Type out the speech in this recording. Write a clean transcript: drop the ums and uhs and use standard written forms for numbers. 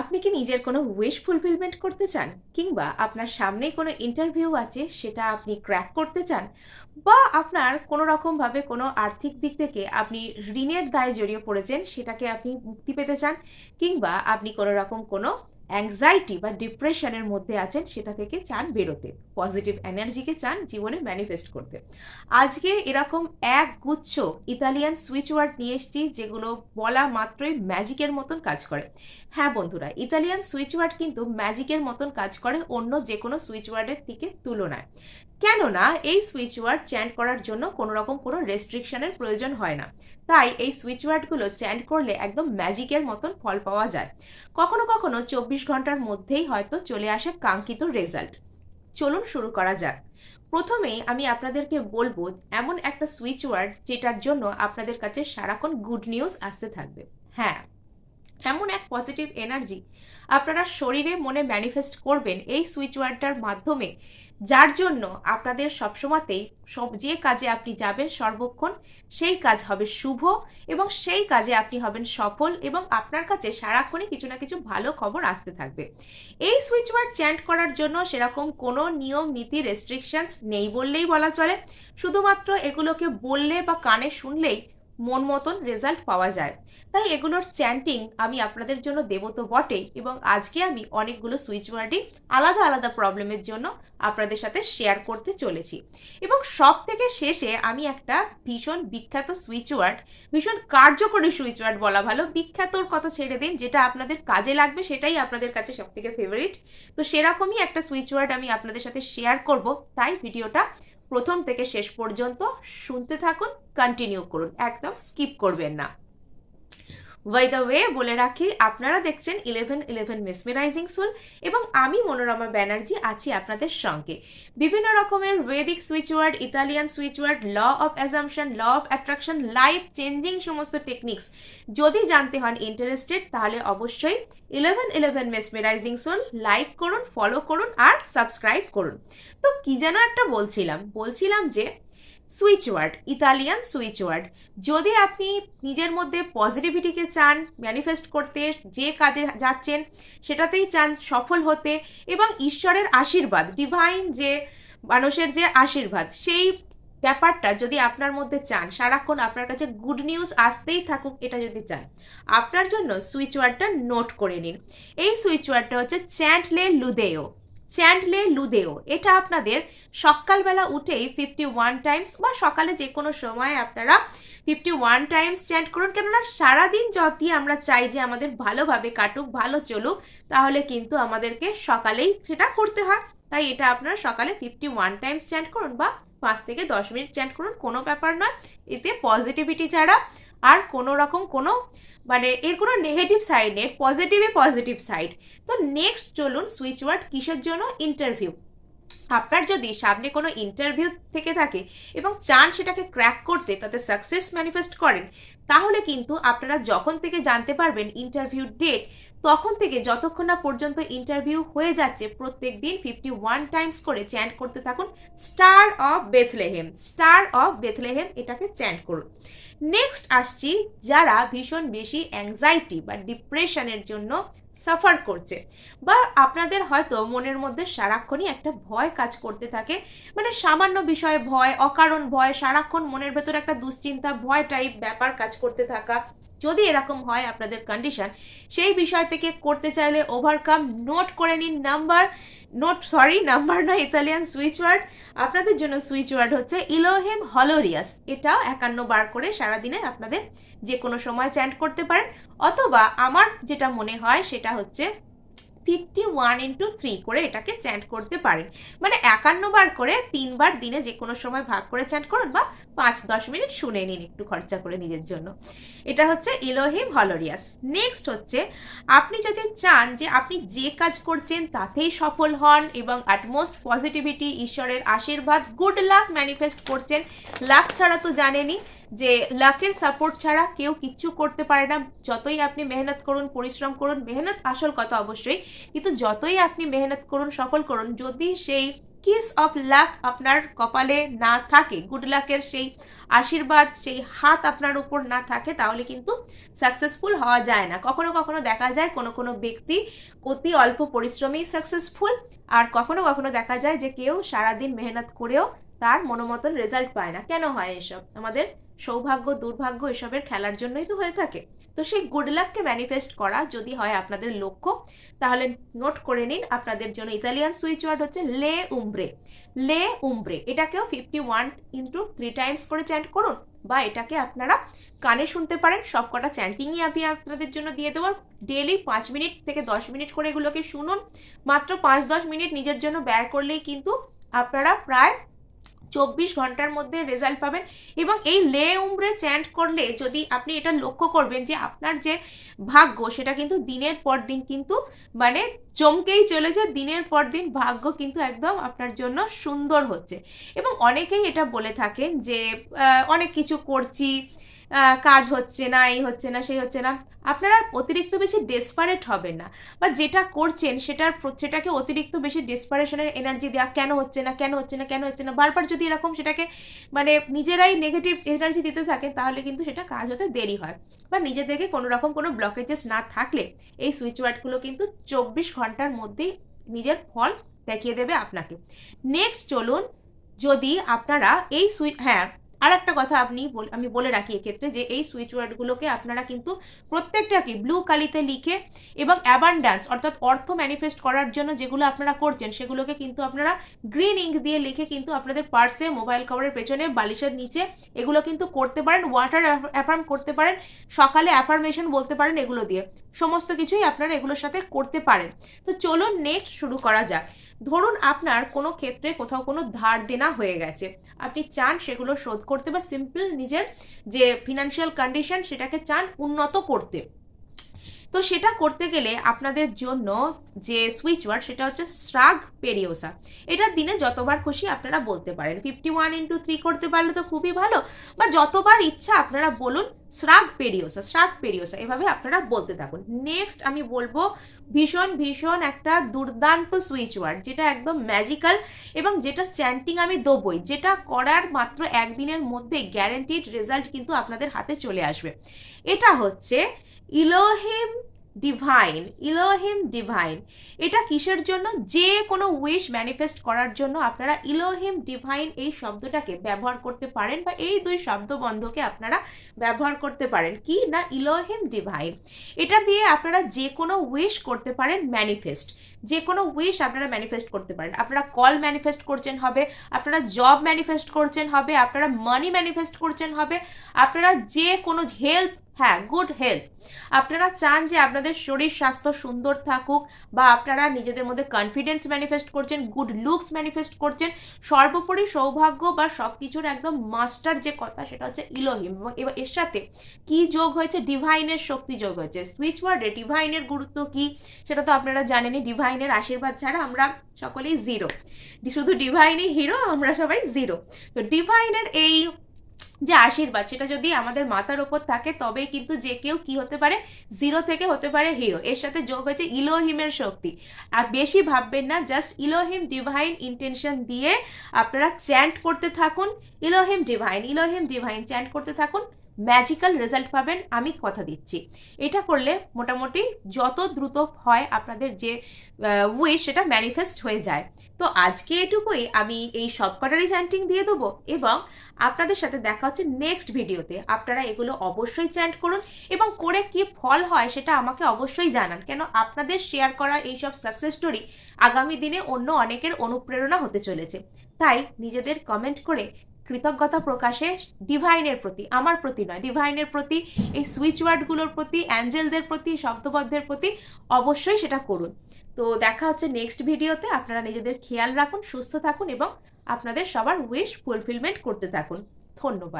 আপনি কি নিজের কোনো উইশ ফুলফিলমেন্ট করতে চান, কিংবা আপনার সামনেই কোনো ইন্টারভিউ আছে সেটা আপনি ক্র্যাক করতে চান, বা আপনার কোনো রকম ভাবে কোনো আর্থিক দিক থেকে আপনি ঋণের দায়ে জড়িয়ে পড়েছেন, সেটাকে আপনি মুক্তি পেতে চান, কিংবা আপনি কোনো রকম কোনো অ্যাংজাইটি বা ডিপ্রেশনের মধ্যে আছেন, সেটা থেকে চান বেরোতে, পজিটিভ এনার্জিকে চান জীবনে ম্যানিফেস্ট করতে। আজকে এরকম এক গুচ্ছ ইতালিয়ান সুইচ ওয়ার্ড নিয়ে এসেছি যেগুলো বলা মাত্রই ম্যাজিকের মতন কাজ করে। হ্যাঁ বন্ধুরা, ইতালিয়ান সুইচ ওয়ার্ড কিন্তু ম্যাজিকের মতন কাজ করে অন্য যে কোনো সুইচ ওয়ার্ডের থেকে তুলনায়। কেননা এই সুইচ ওয়ার্ড চ্যান্ট করার জন্য কোনো রকম কোনো রেস্ট্রিকশনের প্রয়োজন হয় না। তাই এই সুইচ ওয়ার্ডগুলো চ্যান্ট করলে একদম ম্যাজিকের মতন ফল পাওয়া যায়। কখনো কখনো 24 ঘন্টার মধ্যেই হয়তো চলে আসে কাঙ্ক্ষিত রেজাল্ট। চলুন শুরু করা যাক। প্রথমেই আমি আপনাদেরকে বলবো এমন একটা সুইচ ওয়ার্ড যেটার জন্য আপনাদের কাছে সারাক্ষণ গুড নিউজ আসতে থাকবে। হ্যাঁ, এমন এক পজিটিভ এনার্জি আপনারা শরীরে মনে ম্যানিফেস্ট করবেন এই সুইচ ওয়ার্ডটার মাধ্যমে, যার জন্য আপনাদের সবসময়তেই যে কাজে আপনি যাবেন সর্বক্ষণ সেই কাজ হবে শুভ, এবং সেই কাজে আপনি হবেন সফল, এবং আপনার কাছে সারাক্ষণই কিছু না কিছু ভালো খবর আসতে থাকবে। এই সুইচ ওয়ার্ড চ্যান্ট করার জন্য সেরকম কোনো নিয়ম নীতি রেস্ট্রিকশনস নেই বললেই বলা চলে। শুধুমাত্র এগুলোকে বললে বা কানে শুনলেই মন মতন রেজাল্ট পাওয়া যায়। তাই এগুলোর চ্যান্টিং আমি আপনাদের জন্য দেবো তো বটেই, এবং আজকে আমি অনেকগুলো সুইচ ওয়ার্ডই আলাদা আলাদা প্রবলেমের জন্য আপনাদের সাথে শেয়ার করতে চলেছি। এবং সব থেকে শেষে আমি একটা ভীষণ বিখ্যাত সুইচ ওয়ার্ড, ভীষণ কার্যকরী সুইচ ওয়ার্ড বলা ভালো, বিখ্যাতর কথা ছেড়ে দিন, যেটা আপনাদের কাজে লাগবে সেটাই আপনাদের কাছে সব থেকে ফেভারিট। তো সেরকমই একটা সুইচ ওয়ার্ড আমি আপনাদের সাথে শেয়ার করব। তাই ভিডিওটা প্রথম থেকে শেষ পর্যন্ত শুনতে থাকুন, কন্টিনিউ করুন, একদম স্কিপ করবেন না। বাই দ্য ওয়ে বলে রাখি, আপনারা দেখছেন 1111 মেসমেরাইজিং সোল, এবং আমি মনোরমা ব্যানার্জি আছি আপনাদের সঙ্গে। বিভিন্ন রকমের Vedic switch word, Italian switch word, law of assumption, law of attraction, life changing সমস্ত টেকনিক্স যদি জানতে হন ইন্টারেস্টেড, তাহলে অবশ্যই 1111 মেসমেরাইজিং সোল লাইক করুন, ফলো করুন আর সাবস্ক্রাইব করুন। তো কি যেন একটা বলছিলাম যে switch word, Italian switch word, যদি আপনি নিজের মধ্যে পজিটিভিটিকে চান ম্যানিফেস্ট করতে, যে কাজে যাচ্ছেন সেটাতেই চান সফল হতে, এবং ঈশ্বরের আশীর্বাদ, ডিভাইন যে মানুষের যে আশীর্বাদ, সেই ব্যাপারটা যদি আপনার মধ্যে চান, সারাক্ষণ আপনার কাছে গুড নিউজ আসতেই থাকুক, এটা যদি চান, আপনার জন্য সুইচ ওয়ার্ডটা নোট করে নিন। এই সুইচ ওয়ার্ডটা হচ্ছে চ্যান্টলে লুদেও। চ্যান্টলে লুদেও, এটা আপনাদের সকালবেলা উঠেই 51 টাইমস, বা সকালে যে কোনো সময় আপনারা 51 টাইমস চ্যান্ট করুন। কেননা সারাদিন যদি আমরা চাই যে আমাদের ভালোভাবে কাটুক, ভালো চলুক, তাহলে কিন্তু আমাদেরকে সকালেই সেটা করতে হয়। তাই এটা আপনারা সকালে 51 টাইমস চ্যান্ট করুন, বা 5 থেকে 10 মিনিট চ্যান্ট করুন, কোনো ব্যাপার নয়। এতে পজিটিভিটি ছাড়া আর কোনো রকম কোনো মানে এর কোনো নেগেটিভ সাইড নেই, পজিটিভ সাইড। তো নেক্সট চলুন, সুইচ ওয়ার্ড কিসের জন্য? ইন্টারভিউ। আপনার যদি সামনে কোনো ইন্টারভিউ থেকে থাকে এবং চান সেটাকে ক্র্যাক করতে, তাতে সাকসেস ম্যানিফেস্ট করেন, তাহলে কিন্তু আপনারা যখন থেকে জানতে পারবেন ইন্টারভিউ ডেট, তখন থেকে যতক্ষণ না পর্যন্ত ইন্টারভিউ হয়ে যাচ্ছে, প্রত্যেক দিন 51 টাইমস করে চ্যান্ট করতে থাকুন, star of Bethlehem, star of Bethlehem, এটাকে চ্যান্ট করুন। নেক্সট আসছি যারা ভীষণ বেশি অ্যাংজাইটি বা ডিপ্রেশনের জন্য সাফার করছে, বা আপনাদের হয়তো মনের মধ্যে সারাক্ষণই একটা ভয় কাজ করতে থাকে, মানে সামান্য বিষয়ে ভয়, অকারণ ভয়, সারাক্ষণ মনের ভেতর একটা দুশ্চিন্তা, ভয় টাইপ ব্যাপার কাজ করতে থাকা, যদি এরকম হয় আপনাদের কন্ডিশন, সেই বিষয় থেকে করতে চাইলে ওভারকাম, নোট করে নিন নাম্বার না, ইতালিয়ান সুইচ ওয়ার্ড আপনাদের জন্য সুইচ ওয়ার্ড হচ্ছে ইলোহেম হলোরিয়াস। এটাও 51 বার করে সারাদিনে আপনাদের যে কোনো সময় চ্যান্ট করতে পারেন, অথবা আমার যেটা মনে হয় সেটা হচ্ছে 51 × 3 করে এটাকে চ্যান্ট করতে পারেন। মানে 51 বার করে 3 বার দিনে যে কোনো সময় ভাগ করে চ্যান্ট করুন, বা 5-10 মিনিট শুনে নিন একটু খরচা করে নিজের জন্য। এটা হচ্ছে ইলোহিম হলোরিয়াস। নেক্সট হচ্ছে, আপনি যদি চান যে আপনি যে কাজ করছেন তাতেই সফল হন, এবং অ্যাটমোস্ট পজিটিভিটি, ঈশ্বরের আশীর্বাদ, গুড লাক ম্যানিফেস্ট করছেন। লাক ছাড়া তো জানেনই যে লাকের সাপোর্ট ছাড়া কেউ কিচ্ছু করতে পারে না। যতই আপনি মেহনত করুন, পরিশ্রম করুন, মেহনত আসল কথা অবশ্যই, কিন্তু যতই আপনি মেহনত করুন, সফল করুন, যদি সেই কিস অফ লাক আপনার কপালে না থাকে, গুড লাকের সেই আশীর্বাদ, সেই হাত আপনার উপর না থাকে, তাহলে কিন্তু সাকসেসফুল হওয়া যায় না। কখনো কখনো দেখা যায় কোনো কোনো ব্যক্তি অতি অল্প পরিশ্রমেই সাকসেসফুল, আর কখনো কখনো দেখা যায় যে কেউ সারাদিন মেহনত করেও তার মনোমতন রেজাল্ট পায় না। কেন হয় এসব? আমাদের সৌভাগ্য দুর্ভাগ্য এসবের খেলার জন্যই তো হয়ে থাকে। তো সেই গুড লাককে ম্যানিফেস্ট করা যদি হয় আপনাদের লক্ষ্য, তাহলে নোট করে নিন, আপনাদের জন্য ইতালিয়ান সুইচ ওয়ার্ড হচ্ছে লে উমব্রে। লে উমব্রে এটাকেও 51 × 3 টাইমস করে চ্যান্ট করুন, বা এটাকে আপনারা কানে শুনতে পারেন। সবকটা চ্যান্টিংই আমি আপনাদের জন্য দিয়ে দেবো। ডেলি 5 মিনিট থেকে 10 মিনিট করে এগুলোকে শুনুন। মাত্র 5-10 মিনিট নিজের জন্য ব্যয় করলেই কিন্তু আপনারা প্রায় 24 ঘন্টার মধ্যে রেজাল্ট পাবেন। এবং এই লে উমব্রে চ্যান্ট করলে যদি আপনি এটা লক্ষ্য করবেন যে আপনার যে ভাগ্য সেটা কিন্তু দিনের পর দিন কিন্তু মানে চমকেই চলেছে, দিনের পর দিন ভাগ্য কিন্তু একদম আপনার জন্য সুন্দর হচ্ছে। এবং অনেকেই এটা বলে থাকেন যে অনেক কিছু করছি, কাজ হচ্ছে না, এই হচ্ছে না, সেই হচ্ছে না। আপনারা অতিরিক্ত বেশি ডেসপারেট হবেন না, বা যেটা করছেন সেটাকে অতিরিক্ত বেশি ডেসপারেশনের এনার্জি দেওয়া, কেন হচ্ছে না, কেন হচ্ছে না, কেন হচ্ছে না, বারবার যদি এরকম সেটাকে মানে নিজেরাই নেগেটিভ এনার্জি দিতে থাকেন, তাহলে কিন্তু সেটা কাজ হতে দেরি হয়। বা নিজে থেকে কোনো রকম কোনো ব্লকেজেস না থাকলে এই সুইচ ওয়ার্ডগুলো কিন্তু 24 ঘন্টার মধ্যেই নিজের ফল দেখিয়ে দেবে আপনাকে। নেক্সট চলুন, যদি আপনারা এই হ্যাঁ, আর একটা কথা আমি বলে রাখি এক্ষেত্রে, যে এই সুইচ ওয়ার্ডগুলোকে আপনারা কিন্তু প্রত্যেকটাকে ব্লু কালিতে লিখে এবং অ্যাবান্ডান্স অর্থাৎ অর্থ ম্যানিফেস্ট করার জন্য যেগুলো আপনারা করছেন সেগুলোকে কিন্তু আপনারা গ্রিন ইঙ্ক দিয়ে লিখে কিন্তু আপনাদের পার্সে, মোবাইল কভারের পেছনে, বালিশের নিচে এগুলো কিন্তু করতে পারেন। ওয়াটার অ্যাফার্ম করতে পারেন, সকালে অ্যাফার্মেশন বলতে পারেন, এগুলো দিয়ে সমস্ত কিছুই আপনারা এগুলোর সাথে করতে পারেন। তো চলুন নেক্সট শুরু করা যাক। ধরুন আপনার কোনো ক্ষেত্রে কোথাও কোনো ধার দেনা হয়ে গেছে, আপনি চান সেগুলো শোধ করতে, বা সিম্পল নিজের যে ফিনান্সিয়াল কন্ডিশন সেটাকে চান উন্নত করতে। তো সেটা করতে গেলে আপনাদের জন্য যে সুইচ ওয়ার্ড সেটা হচ্ছে শ্রাগ পেরিওসা। এটা দিনে যতবার খুশি আপনারা বলতে পারেন। 51 × 3 করতে পারলে তো খুবই ভালো, বা যতবার ইচ্ছা আপনারা বলুন শ্রাগ পেরিওসা, শ্রাগ পেরিওসা, এভাবে আপনারা বলতে থাকুন। নেক্সট আমি বলবো ভীষণ ভীষণ একটা দুর্দান্ত সুইচ ওয়ার্ড, যেটা একদম ম্যাজিক্যাল এবং যেটার চ্যান্টিং আমি দেবই, যেটা করার মাত্র একদিনের মধ্যে গ্যারেন্টিড রেজাল্ট কিন্তু আপনাদের হাতে চলে আসবে। এটা হচ্ছে ইলোহিম ডিভাইন। ইলোহিম ডিভাইন এটা কিসের জন্য? যে কোনো উইশ ম্যানিফেস্ট করার জন্য আপনারা ইলোহিম ডিভাইন এই শব্দটাকে ব্যবহার করতে পারেন, বা এই দুই শব্দবন্ধকে আপনারা ব্যবহার করতে পারেন। কি না, ইলোহিম ডিভাইন। এটা দিয়ে আপনারা যে কোনো উইশ করতে পারেন ম্যানিফেস্ট, যে কোনো উইশ আপনারা ম্যানিফেস্ট করতে পারেন। আপনারা কল ম্যানিফেস্ট করছেন হবে, আপনারা জব ম্যানিফেস্ট করছেন হবে, আপনারা মানি ম্যানিফেস্ট করছেন হবে, আপনারা যে কোনো হেলথ, হ্যাঁ গুড হেলথ, আপনারা চান যে আপনাদের শরীর স্বাস্থ্য সুন্দর থাকুক, বা আপনারা নিজেদের মধ্যে কনফিডেন্স ম্যানিফেস্ট করছেন, গুড লুকস ম্যানিফেস্ট করছেন, সর্বোপরি সৌভাগ্য বা সব কিছুর একদম মাস্টার যে কথা সেটা হচ্ছে ইলোহিম। এবং এবার এর সাথে কি যোগ হয়েছে? ডিভাইনের শক্তি যোগ হয়েছে। সুইচ ওয়ার্ডে ডিভাইনের গুরুত্ব কি সেটা তো আপনারা জানেনই। ডিভাইনের আশীর্বাদ ছাড়া আমরা সকলেই জিরো, শুধু ডিভাইনই হিরো, আমরা সবাই জিরো। তো ডিভাইনের এই যে আশীর্বাদ সেটা যদি আমাদের মাথার ওপর থাকে, তবে কিন্তু যে কেউ কি হতে পারে, জিরো থেকে হতে পারে হিরো। এর সাথে যোগ হয়েছে ইলোহিমের শক্তি। আর বেশি ভাববেন না, জাস্ট ইলোহিম ডিভাইন ইন্টেনশন দিয়ে আপনারা চ্যান্ট করতে থাকুন, Elohim divine, Elohim divine chant করতে থাকুন, ম্যাজিক্যাল রেজাল্ট পাবেন, আমি কথা দিচ্ছি। এটা করলে মোটামুটি যত দ্রুত হয় আপনাদের যে উইশ সেটা ম্যানিফেস্ট হয়ে যায়। তো আজকে এটুকুই, আমি এই সবকটারই চ্যান্টিং দিয়ে দেবো, এবং আপনাদের সাথে দেখা হচ্ছে নেক্সট ভিডিওতে। আপনারা এগুলো অবশ্যই চ্যান্ট করুন, এবং করে কি ফল হয় সেটা আমাকে অবশ্যই জানান, কেন আপনাদের শেয়ার করা এইসব সাকসেস স্টোরি আগামী দিনে অন্য অনেকের অনুপ্রেরণা হতে চলেছে। তাই নিজেদের কমেন্ট করে কৃতজ্ঞতা প্রকাশে ডিভাইনের প্রতি, আমার প্রতি নয়, ডিভাইনের প্রতি, এই সুইচ ওয়ার্ডগুলোর প্রতি, অ্যাঞ্জেলদের প্রতি, শব্দবদ্ধের প্রতি অবশ্যই সেটা করুন। তো দেখা হচ্ছে নেক্সট ভিডিওতে। আপনারা নিজেদের খেয়াল রাখুন, সুস্থ থাকুন, এবং আপনাদের সবার উইশ ফুলফিলমেন্ট করতে থাকুন। ধন্যবাদ।